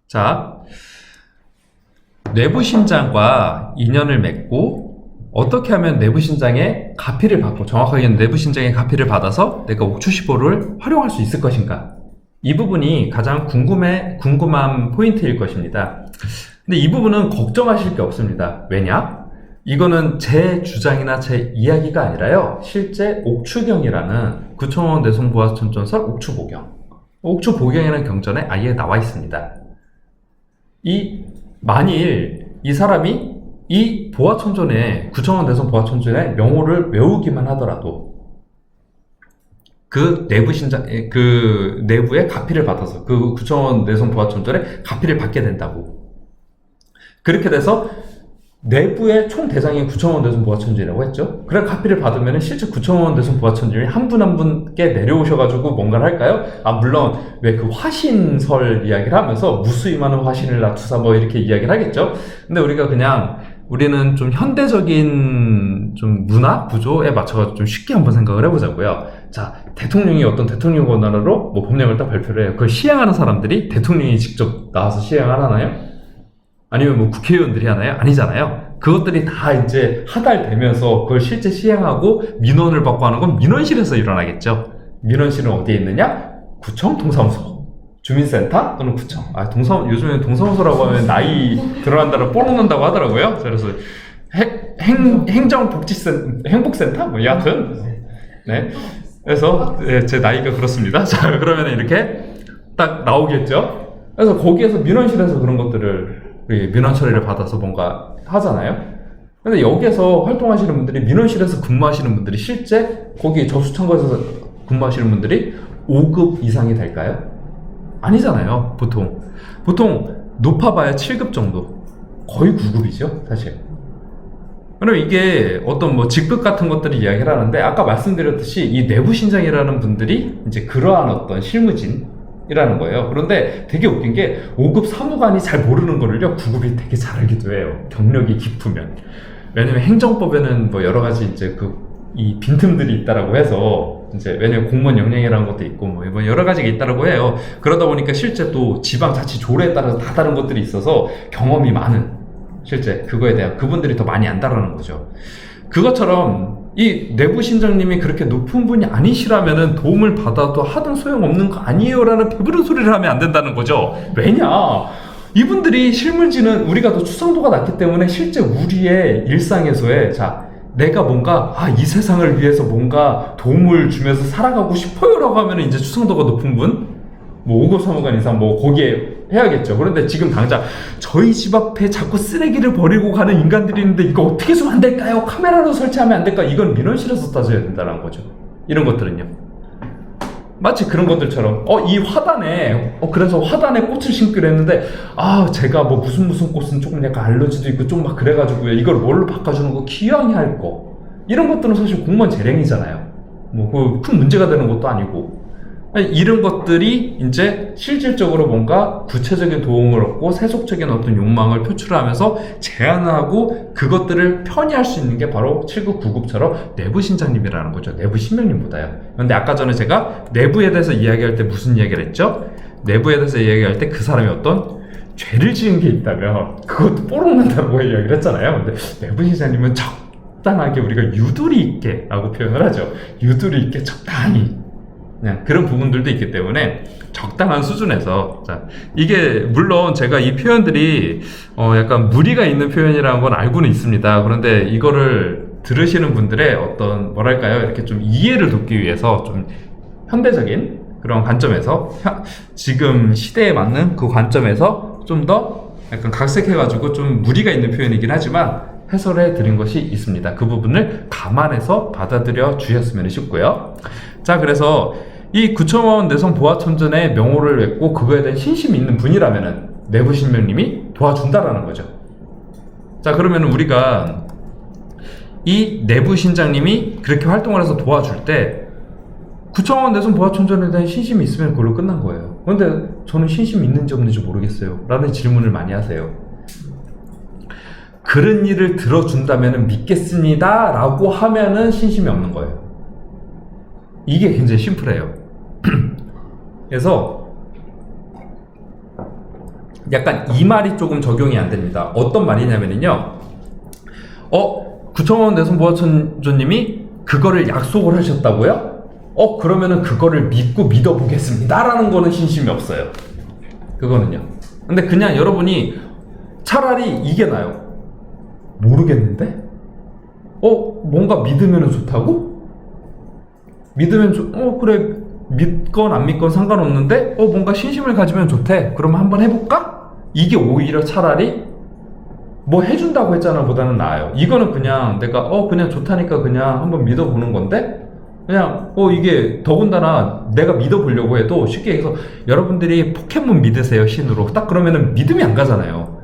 자, 내부신장과 인연을 맺고 어떻게 하면 내부신장의 가피를 받고, 정확하게는 내부신장의 가피를 받아서 내가 옥추15를 활용할 수 있을 것인가, 이 부분이 가장 궁금한 포인트일 것입니다. 근데 이 부분은 걱정하실 게 없습니다. 왜냐? 이거는 제 주장이나 제 이야기가 아니라요, 실제 옥추경이라는 구청원 내송보화천전설 옥추보경, 옥추보경이라는 경전에 아예 나와 있습니다. 만일 이 사람이 이 보화천전에, 구청원 내송 보화천전의 명호를 외우기만 하더라도 그 내부의 가피를 받아서 그 구청원 내송 보화천전의 가피를 받게 된다고. 그렇게 돼서 내부의 총 대상인 구청원 내송 보화천전이라고 했죠. 그래 가피를 받으면 실제 구청원 내송 보화천전이 한 분 한 분께 내려오셔가지고 뭔가를 할까요? 물론 왜 그 화신설 이야기를 하면서 무수히많은 화신을 낮추사 뭐 이렇게 이야기를 하겠죠. 근데 우리는 좀 현대적인 좀 문화 구조에 맞춰서 좀 쉽게 한번 생각을 해보자고요. 자, 대통령이 어떤 대통령 권한으로 뭐 법령을 딱 발표를 해요. 그걸 시행하는 사람들이 대통령이 직접 나와서 시행을 하나요? 아니면 뭐 국회의원들이 하나요? 아니잖아요. 그것들이 다 이제 하달되면서 그걸 실제 시행하고 민원을 받고 하는 건 민원실에서 일어나겠죠. 민원실은 어디에 있느냐? 구청, 동사무소, 주민센터 또는 구청. 요즘에 동사무소라고 하면 나이 들어간다고 뽀록난다고 하더라고요. 그래서 행복센터? 뭐 여하튼. 네. 그래서 제 나이가 그렇습니다. 자, 그러면 이렇게 딱 나오겠죠. 그래서 거기에서 민원실에서 그런 것들을 민원 처리를 받아서 뭔가 하잖아요. 근데 여기에서 활동하시는 분들이, 민원실에서 근무하시는 분들이, 실제 거기 접수창고에서 근무하시는 분들이 5급 이상이 될까요? 아니잖아요. 보통 높아봐야 7급 정도, 거의 9급이죠 사실. 그럼 이게 어떤 뭐 직급 같은 것들을 이야기를 하는데, 아까 말씀드렸듯이 이 내부신장이라는 분들이 이제 그러한 어떤 실무진 이라는 거예요. 그런데 되게 웃긴 게 5급 사무관이 잘 모르는 거를요 9급이 되게 잘 알기도 해요. 경력이 깊으면. 왜냐면 행정법에는 뭐 여러 가지 이제 이 빈틈들이 있다라고 해서, 이제 왜냐면 공무원 역량이라는 것도 있고 뭐 여러 가지가 있다라고 해요. 그러다 보니까 실제 또 지방자치 조례에 따라서 다 다른 것들이 있어서 경험이 많은, 실제 그거에 대한 그분들이 더 많이 안다라는 거죠. 그것처럼 이 내부신장님이 그렇게 높은 분이 아니시라면은 도움을 받아도 하등 소용없는 거 아니에요 라는 배부른 소리를 하면 안 된다는 거죠. 왜냐? 이분들이 실물지는 우리가 더 추상도가 낮기 때문에 실제 우리의 일상에서의, 내가 뭔가 이 세상을 위해서 뭔가 도움을 주면서 살아가고 싶어요 라고 하면 이제 추상도가 높은 분, 뭐 5급 사무관 이상 뭐 거기에 해야겠죠. 그런데 지금 당장 저희 집 앞에 자꾸 쓰레기를 버리고 가는 인간들이 있는데 이거 어떻게 해서는 안 될까요? 카메라로 설치하면 안 될까? 이건 민원실에서 따져야 된다는 거죠. 이런 것들은요. 마치 그런 것들처럼 이 화단에 그래서 화단에 꽃을 심기로 했는데 제가 뭐 무슨 꽃은 조금 약간 알러지도 있고 좀 막 그래가지고요, 이걸 뭘로 바꿔주는 거, 기왕이 할 거, 이런 것들은 사실 공무원 재량이잖아요. 뭐 큰 문제가 되는 것도 아니고. 이런 것들이 이제 실질적으로 뭔가 구체적인 도움을 얻고 세속적인 어떤 욕망을 표출하면서 제안을 하고 그것들을 편의할 수 있는 게 바로 7급, 9급처럼 내부신장님이라는 거죠. 내부신명님보다요. 그런데 아까 전에 제가 내부에 대해서 이야기할 때 무슨 이야기를 했죠? 내부에 대해서 이야기할 때 그 사람이 어떤 죄를 지은 게 있다면 그것도 뽀록난다고 이야기를 했잖아요. 근데 내부신장님은 적당하게, 우리가 유도리 있게 라고 표현을 하죠. 유도리 있게 적당히, 그런 부분들도 있기 때문에 적당한 수준에서, 이게 물론 제가 이 표현들이 약간 무리가 있는 표현이라는 건 알고는 있습니다. 그런데 이거를 들으시는 분들의 어떤 뭐랄까요, 이렇게 좀 이해를 돕기 위해서 좀 현대적인 그런 관점에서, 지금 시대에 맞는 그 관점에서 좀 더 약간 각색해가지고 좀 무리가 있는 표현이긴 하지만 해설해 드린 것이 있습니다. 그 부분을 감안해서 받아들여 주셨으면 싶고요. 자, 그래서 이 구청원 내성 보화천전의 명호를 맺고 그거에 대한 신심이 있는 분이라면은 내부신명님이 도와준다라는 거죠. 자, 그러면 우리가 이 내부신장님이 그렇게 활동을 해서 도와줄 때 구청원 내성 보화천전에 대한 신심이 있으면 그걸로 끝난 거예요. 그런데 저는 신심이 있는지 없는지 모르겠어요 라는 질문을 많이 하세요. 그런 일을 들어준다면 믿겠습니다 라고 하면은 신심이 없는 거예요. 이게 굉장히 심플해요. 그래서 약간 이 말이 조금 적용이 안 됩니다. 어떤 말이냐면요. 구청원 내손보호천조님이 그거를 약속을 하셨다고요? 그러면은 그거를 믿어보겠습니다 라는 거는 신심이 없어요. 그거는요. 근데 그냥 여러분이 차라리 이게 나요. 모르겠는데? 뭔가 믿으면 좋다고? 믿으면 그래, 믿건 안 믿건 상관없는데 뭔가 신심을 가지면 좋대. 그러면 한번 해볼까? 이게 오히려 차라리 뭐 해준다고 했잖아 보다는 나아요. 이거는 그냥 내가 그냥 좋다니까 그냥 한번 믿어보는 건데, 그냥 이게 더군다나 내가 믿어보려고 해도 쉽게 해서 여러분들이 포켓몬 믿으세요 신으로 딱 그러면은 믿음이 안 가잖아요.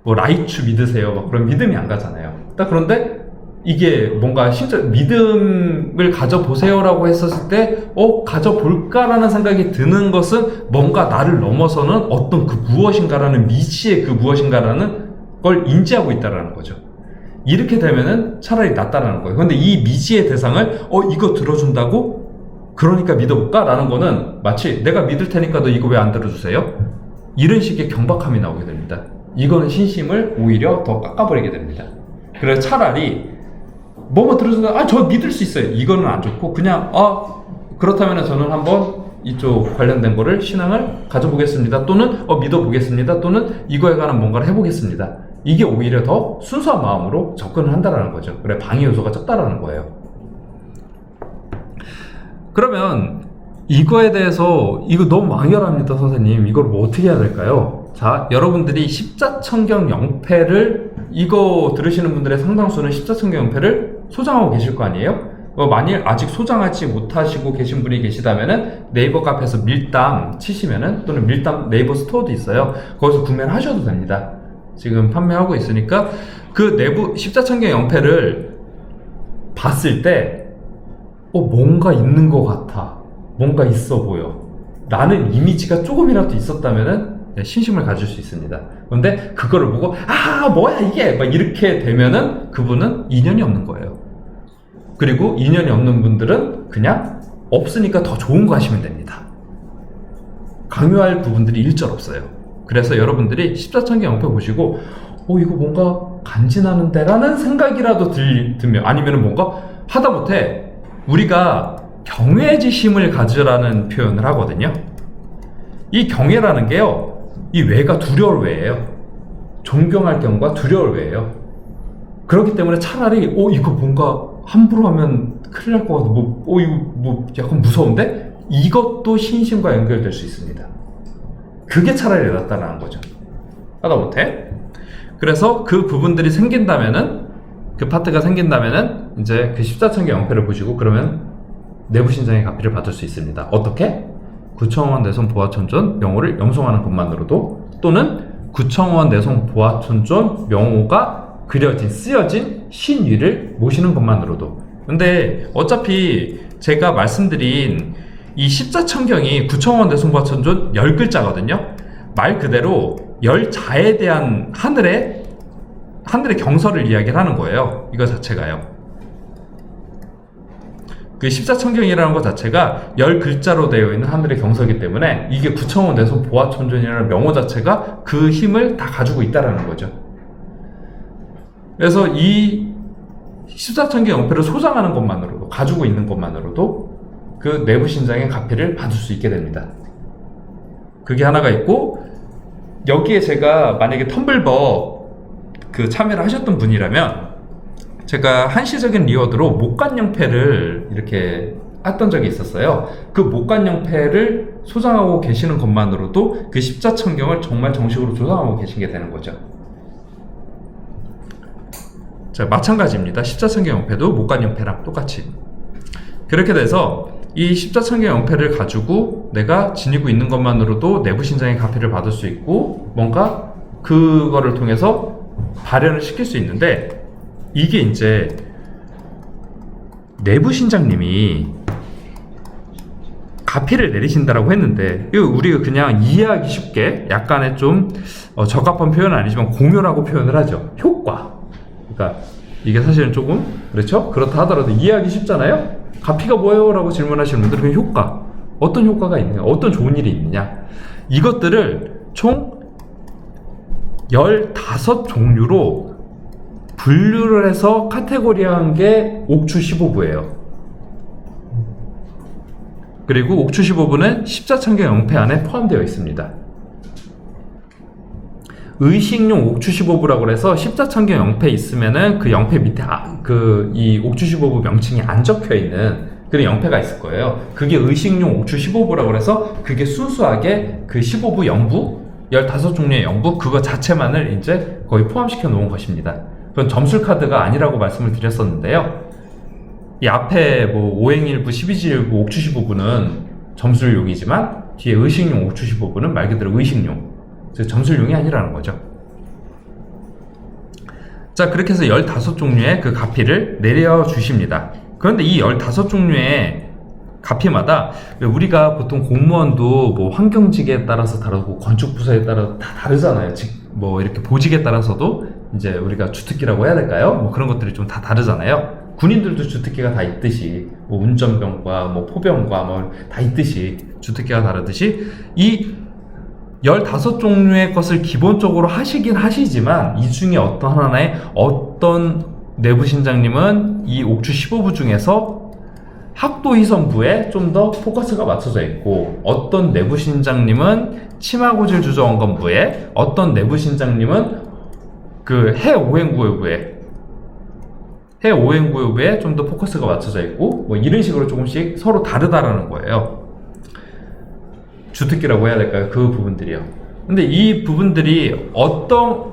뭐 라이츄 믿으세요 막 그럼 믿음이 안 가잖아요. 딱 그런데 이게 뭔가 진짜 믿음을 가져보세요라고 했었을 때 가져볼까라는 생각이 드는 것은 뭔가 나를 넘어서는 어떤 그 무엇인가라는 미지의 그 무엇인가라는 걸 인지하고 있다라는 거죠. 이렇게 되면은 차라리 낫다라는 거예요. 근데 이 미지의 대상을 이거 들어준다고? 그러니까 믿어볼까? 라는 거는 마치 내가 믿을 테니까 너 이거 왜 안 들어주세요? 이런 식의 경박함이 나오게 됩니다. 이거는 신심을 오히려 더 깎아버리게 됩니다. 그래서 차라리 뭐뭐 들어준다, 저 믿을 수 있어요. 이거는 안 좋고 그냥 그렇다면 저는 한번 이쪽 관련된 거를 신앙을 가져보겠습니다. 또는 믿어보겠습니다. 또는 이거에 관한 뭔가를 해보겠습니다. 이게 오히려 더 순수한 마음으로 접근을 한다라는 거죠. 그래, 방해 요소가 적다라는 거예요. 그러면 이거에 대해서 이거 너무 망연합니다, 선생님. 이걸 뭐 어떻게 해야 될까요? 자, 여러분들이 십자천경 영패를 이거 들으시는 분들의 상당수는 십자천경 영패를 소장하고 계실 거 아니에요? 만일 아직 소장하지 못하시고 계신 분이 계시다면은 네이버 카페에서 밀담 치시면은, 또는 밀담 네이버 스토어도 있어요. 거기서 구매를 하셔도 됩니다. 지금 판매하고 있으니까 그 내부 십자천경 영패를 봤을 때 뭔가 있는 것 같아, 뭔가 있어 보여, 라는 이미지가 조금이라도 있었다면은 신심을 가질 수 있습니다. 그런데 그거를 보고 뭐야 이게 막 이렇게 되면은 그분은 인연이 없는 거예요. 그리고 인연이 없는 분들은 그냥 없으니까 더 좋은 거 하시면 됩니다. 강요할 부분들이 일절 없어요. 그래서 여러분들이 십자천경 영패 보시고 이거 뭔가 간지나는데 라는 생각이라도 들면, 아니면 뭔가 하다못해 우리가 경외지심을 가지라는 표현을 하거든요. 이 경외라는 게요, 이 외가 두려울 외예요. 존경할 경과 두려울 외예요. 그렇기 때문에 차라리 이거 뭔가 함부로 하면 큰일 날 것 같아, 이거 뭐 약간 무서운데? 이것도 신심과 연결될 수 있습니다. 그게 차라리 낫다라는 거죠. 하다못해. 그래서 그 부분들이 생긴다면은, 그 파트가 생긴다면은 이제 그 십자천경 영패를 보시고 그러면 내부신장의 가피를 받을 수 있습니다. 어떻게? 구청원 내손 보아천존 명호를 염송하는 것만으로도, 또는 구청원 내손 보아천존 명호가 그려진, 쓰여진 신위를 모시는 것만으로도. 근데 어차피 제가 말씀드린 이 십자천경이 구청원 내손 보아천존 10글자거든요. 말 그대로 열자에 대한 하늘의 경서를 이야기를 하는 거예요. 이거 자체가요. 그 십자천경이라는 것 자체가 10글자로 되어 있는 하늘의 경서이기 때문에 이게 구청원 내손 보아천존이라는 명호 자체가 그 힘을 다 가지고 있다라는 거죠. 그래서 이 십자천경 영패를 소장하는 것만으로도, 가지고 있는 것만으로도 그 내부 신장의 가피를 받을 수 있게 됩니다. 그게 하나가 있고, 여기에 제가 만약에 텀블벅 그 참여를 하셨던 분이라면 제가 한시적인 리워드로 목간영패를 이렇게 했던 적이 있었어요. 그 목간영패를 소장하고 계시는 것만으로도 그 십자천경을 정말 정식으로 소장하고 계신 게 되는 거죠. 자, 마찬가지입니다. 십자천경 영패도 목간영패랑 똑같이. 그렇게 돼서 이 십자천경 영패를 가지고 내가 지니고 있는 것만으로도 내부신장의 가피를 받을 수 있고, 뭔가 그거를 통해서 발현을 시킬 수 있는데, 이게 이제 내부신장님이 가피를 내리신다라고 했는데, 이거 우리가 그냥 이해하기 쉽게 약간의 좀 적합한 표현은 아니지만 공효라고 표현을 하죠. 효과. 그러니까 이게 사실은 조금 그렇죠? 그렇다 하더라도 이해하기 쉽잖아요? 가피가 뭐예요? 라고 질문하시는 분들은 그 효과, 어떤 효과가 있느냐, 어떤 좋은 일이 있느냐, 이것들을 총 15종류로 분류를 해서 카테고리한 게 옥추 15부예요. 그리고 옥추 15부는 십자천경 영패 안에 포함되어 있습니다. 의식용 옥추 15부라고 해서 십자천경 영패 있으면은 그 영패 밑에 이 옥추 15부 명칭이 안 적혀 있는 그런 영패가 있을 거예요. 그게 의식용 옥추 15부라고 해서 그게 순수하게 그 15부 영부 15종류의 영부 그거 자체만을 이제 거의 포함시켜 놓은 것입니다. 그건 점술 카드가 아니라고 말씀을 드렸었는데요. 이 앞에 뭐 오행일부, 12지일부, 옥추 15부는 점술용이지만 뒤에 의식용 옥추 15부는 말 그대로 의식용, 즉 점술용이 아니라는 거죠. 자, 그렇게 해서 15종류의 그 가피를 내려주십니다. 그런데 이 15종류의 가피마다 우리가 보통 공무원도 뭐 환경직에 따라서 다르고 건축부서에 따라 다 다르잖아요. 즉 뭐 이렇게 보직에 따라서도 이제 우리가 주특기라고 해야 될까요? 뭐 그런 것들이 좀 다 다르잖아요. 군인들도 주특기가 다 있듯이 뭐 운전병과 뭐 포병과 뭐 다 있듯이 주특기가 다르듯이 이 15종류의 것을 기본적으로 하시긴 하시지만 이 중에 어떤 내부신장님은 이 옥추 15부 중에서 학도희선부에 좀 더 포커스가 맞춰져 있고 어떤 내부신장님은 치마고질 주저원건부에 어떤 내부신장님은 그 해오행구여부에 좀 더 포커스가 맞춰져 있고 뭐 이런 식으로 조금씩 서로 다르다라는 거예요. 주특기라고 해야 될까요? 그 부분들이요. 근데 이 부분들이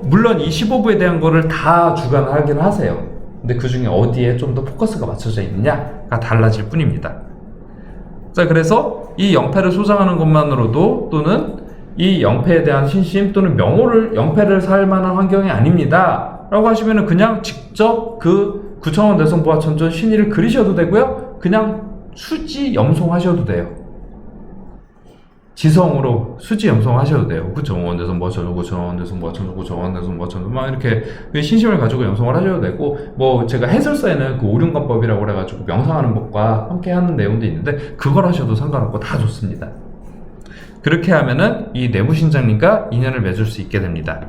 물론 이 15부에 대한 거를 다 주관하긴 하세요. 근데 그 중에 어디에 좀 더 포커스가 맞춰져 있느냐가 달라질 뿐입니다. 자, 그래서 이 영패를 소장하는 것만으로도 또는 이 영패에 대한 신심 또는 영패를 살 만한 환경이 아닙니다 라고 하시면은 그냥 직접 그 구청원 내성부하천전 신의를 그리셔도 되고요. 그냥 수지 염송하셔도 돼요. 지성으로 수지 염송하셔도 돼요. 구청원 내성부하천전, 구청원 내성부하천전, 구청원 내성부하천전 막 이렇게 신심을 가지고 염송을 하셔도 되고 뭐 제가 해설서에는 그 오륜관법이라고 그래가지고 명상하는 법과 함께 하는 내용도 있는데 그걸 하셔도 상관없고 다 좋습니다. 그렇게 하면은 이 내부신장님과 인연을 맺을 수 있게 됩니다.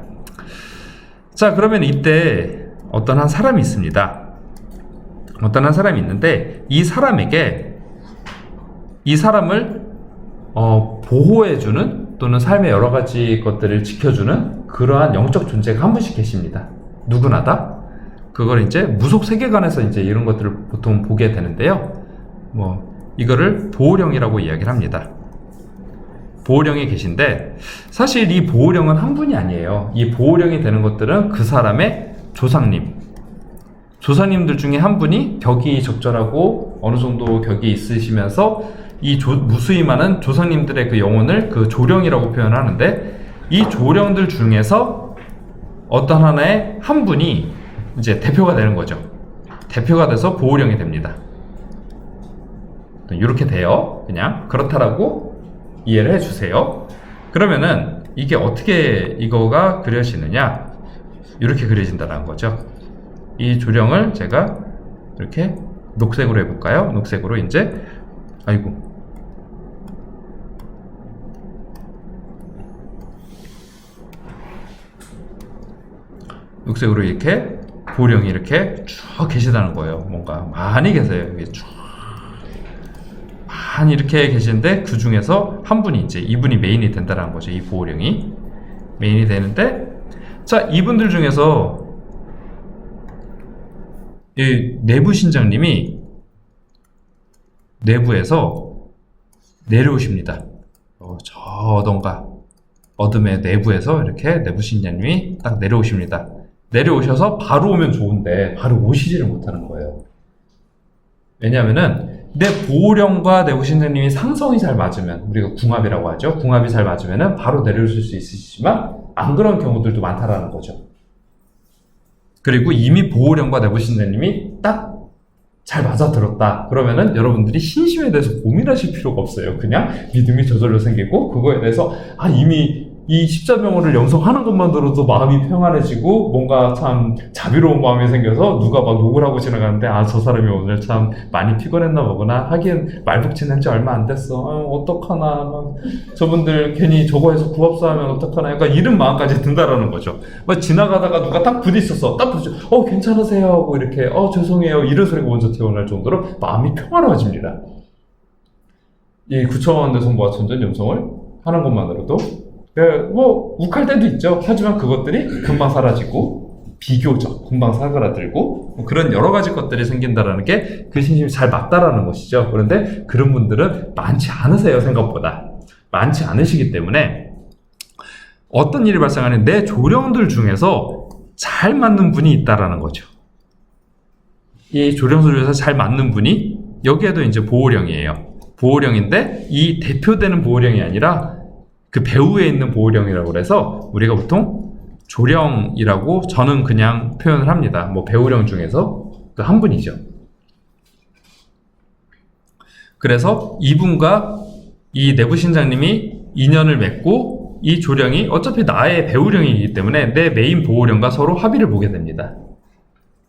자, 그러면 이때 어떤 한 사람이 있습니다. 어떤 한 사람이 있는데 이 사람에게 이 사람을 보호해주는 또는 삶의 여러 가지 것들을 지켜주는 그러한 영적 존재가 한 분씩 계십니다. 누구나 다. 그걸 이제 무속 세계관에서 이제 이런 것들을 보통 보게 되는데요. 뭐 이거를 보호령이라고 이야기를 합니다. 보호령이 계신데 사실 이 보호령은 한 분이 아니에요. 이 보호령이 되는 것들은 그 사람의 조상님들 중에 한 분이 격이 적절하고 어느 정도 격이 있으시면서 이 무수히 많은 조상님들의 그 영혼을 그 조령이라고 표현하는데 이 조령들 중에서 어떤 하나의 한 분이 이제 대표가 되는 거죠. 대표가 돼서 보호령이 됩니다. 이렇게 돼요. 그냥 그렇다라고 이해를 해주세요. 그러면은 이게 어떻게 이거가 그려지느냐, 이렇게 그려진다는 거죠. 이 조령을 제가 이렇게 녹색으로 해볼까요? 녹색으로 이제 녹색으로 이렇게 보령이 이렇게 쭉 계시다는 거예요. 뭔가 많이 계세요. 여기 쭉 많이 이렇게 계시는데 그 중에서 한 분이 이제 이분이 메인이 된다는 거죠. 이 보령이 메인이 되는데, 자, 이분들 중에서 이 내부 신장님이 내부에서 내려오십니다. 저 어둠의 내부에서 이렇게 내부 신장님이 딱 내려오십니다. 내려오셔서 바로 오면 좋은데 바로 오시지를 못하는 거예요. 왜냐하면은 내 보호령과 내부 신장님이 상성이 잘 맞으면, 우리가 궁합이라고 하죠. 궁합이 잘 맞으면은 바로 내려오실 수 있으시지만 안 그런 경우들도 많다라는 거죠. 그리고 이미 보호령과 내부 신장님이 딱 잘 맞아들었다 그러면은 여러분들이 신심에 대해서 고민하실 필요가 없어요. 그냥 믿음이 저절로 생기고 그거에 대해서 이미 이 십자명호를 연성하는 것만으로도 마음이 평안해지고 뭔가 참 자비로운 마음이 생겨서 누가 막 욕을 하고 지나가는데 아, 저 사람이 오늘 참 많이 피곤했나 보구나. 하긴 말복진 지 얼마 안 됐어. 어떡하나. 막 저분들 괜히 저거 해서 구업사 하면 어떡하나. 약간 이런 마음까지 든다라는 거죠. 막 지나가다가 누가 딱 부딪혔어. 딱 부딪혀. 괜찮으세요? 하고 이렇게 죄송해요. 이런 소리가 먼저 태어날 정도로 마음이 평안해집니다. 이 9,000원 대성보화 천전 염성을 하는 것만으로도 뭐 욱할 때도 있죠. 하지만 그것들이 금방 사라지고 비교적 금방 사그라들고 뭐 그런 여러 가지 것들이 생긴다라는 게 그 신심이 잘 맞다라는 것이죠. 그런데 그런 분들은 많지 않으세요. 생각보다 많지 않으시기 때문에 어떤 일이 발생하는 내 조령들 중에서 잘 맞는 분이 있다라는 거죠. 이 조령들 중에서 잘 맞는 분이 여기에도 이제 보호령이에요. 보호령인데 이 대표되는 보호령이 아니라 그 배후에 있는 보호령이라고 해서 우리가 보통 조령이라고 저는 그냥 표현을 합니다. 뭐 배후령 중에서 그 한 분이죠. 그래서 이분과 이 내부신장님이 인연을 맺고 이 조령이 어차피 나의 배후령이기 때문에 내 메인 보호령과 서로 합의를 보게 됩니다.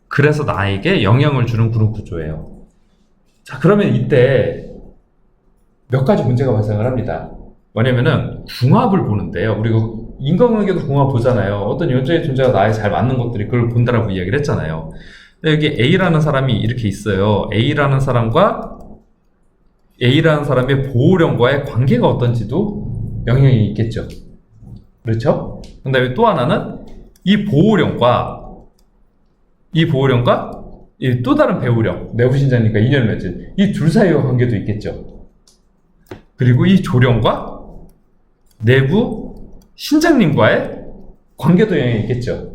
그래서 나에게 영향을 주는 그룹 구조예요. 자, 그러면 이때 몇 가지 문제가 발생을 합니다. 뭐냐면은 궁합을 보는데요. 우리가 인간관계도 궁합 보잖아요. 어떤 연주의 존재가 나에 잘 맞는 것들이 그걸 본다라고 이야기를 했잖아요. 근데 여기 A라는 사람이 이렇게 있어요. A라는 사람과 A라는 사람의 보호령과의 관계가 어떤지도 영향이 있겠죠. 그렇죠? 그 다음에 또 하나는 이 보호령과 이 또 다른 배우령, 내부신장님과 인연을 맺은 이 둘 사이의 관계도 있겠죠. 그리고 이 조령과 내부 신장님과의 관계도 영향이 있겠죠.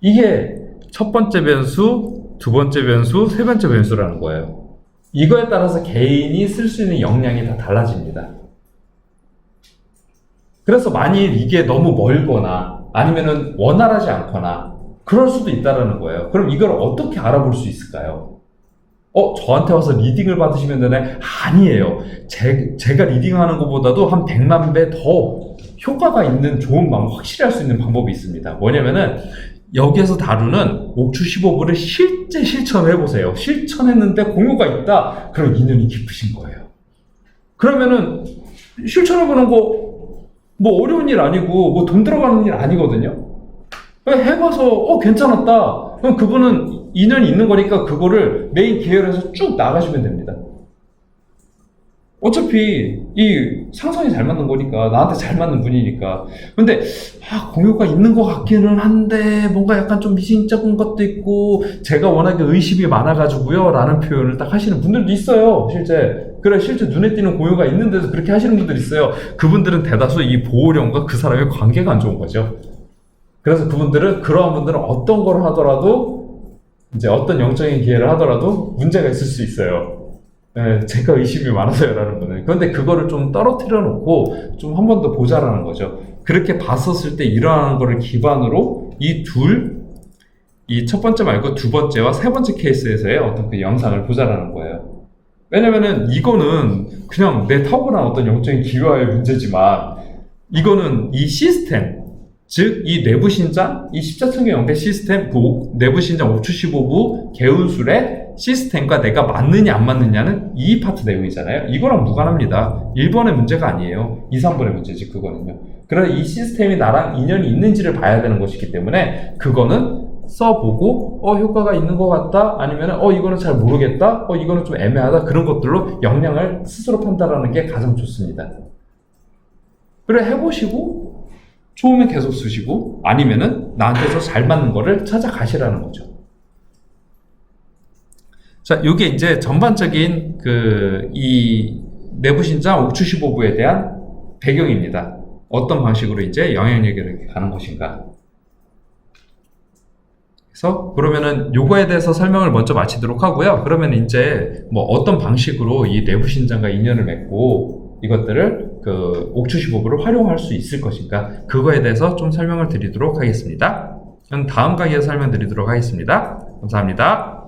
이게 첫 번째 변수, 두 번째 변수, 세 번째 변수라는 거예요. 이거에 따라서 개인이 쓸 수 있는 역량이 다 달라집니다. 그래서 만일 이게 너무 멀거나 아니면은 원활하지 않거나 그럴 수도 있다는 거예요. 그럼 이걸 어떻게 알아볼 수 있을까요? 저한테 와서 리딩을 받으시면 되나요? 아니에요. 제가 리딩하는 것보다도 한 100만 배 더 효과가 있는 좋은 방법, 확실히 할 수 있는 방법이 있습니다. 뭐냐면은 여기에서 다루는 옥추 15부를 실제 실천을 해보세요. 실천했는데 공유가 있다. 그럼 인연이 깊으신 거예요. 그러면은 실천해보는 거 뭐 어려운 일 아니고 뭐 돈 들어가는 일 아니거든요. 해봐서 괜찮았다. 그럼 그분은 인연이 있는 거니까 그거를 메인 계열에서 쭉 나가시면 됩니다. 어차피 이 상성이 잘 맞는 거니까 나한테 잘 맞는 분이니까. 근데 공유가 있는 것 같기는 한데 뭔가 약간 좀 미심쩍은 것도 있고 제가 워낙에 의심이 많아가지고요 라는 표현을 딱 하시는 분들도 있어요. 실제 눈에 띄는 공유가 있는데도 그렇게 하시는 분들이 있어요. 그분들은 대다수 이 보호령과 그 사람의 관계가 안 좋은 거죠. 그래서 그러한 분들은 어떤 걸 하더라도 이제 어떤 영적인 기회를 하더라도 문제가 있을 수 있어요. 제가 의심이 많아서요라는 분은. 그런데 그거를 좀 떨어뜨려 놓고 좀 한 번 더 보자라는 거죠. 그렇게 봤었을 때 일어나는 거를 기반으로 이 첫 번째 말고 두 번째와 세 번째 케이스에서의 어떤 그 영상을 보자라는 거예요. 왜냐면은 이거는 그냥 내 타고난 어떤 영적인 기회의 문제지만 이거는 이 시스템, 즉 이 내부신장, 이 십자천경 영계 시스템, 그 내부신장 옥추 15부 개운술의 시스템과 내가 맞느냐 안 맞느냐는 이 파트 내용이잖아요. 이거랑 무관합니다. 1번의 문제가 아니에요. 2, 3번의 문제지 그거는요. 그래서 이 시스템이 나랑 인연이 있는지를 봐야 되는 것이기 때문에 그거는 써보고 효과가 있는 것 같다, 아니면은 이거는 잘 모르겠다, 이거는 좀 애매하다, 그런 것들로 역량을 스스로 판단하는 게 가장 좋습니다. 그래 해보시고 좋으면 계속 쓰시고 아니면은 나한테서 잘 맞는 거를 찾아가시라는 거죠. 자, 이게 이제 전반적인 이 내부신장 옥추 15부에 대한 배경입니다. 어떤 방식으로 이제 영향력을 가는 것인가. 그래서 그러면은 요거에 대해서 설명을 먼저 마치도록 하고요. 그러면 이제 뭐 어떤 방식으로 이 내부신장과 인연을 맺고 이것들을 그 옥추 15부를 활용할 수 있을 것인가, 그거에 대해서 좀 설명을 드리도록 하겠습니다. 그럼 다음 강의에서 설명드리도록 하겠습니다. 감사합니다.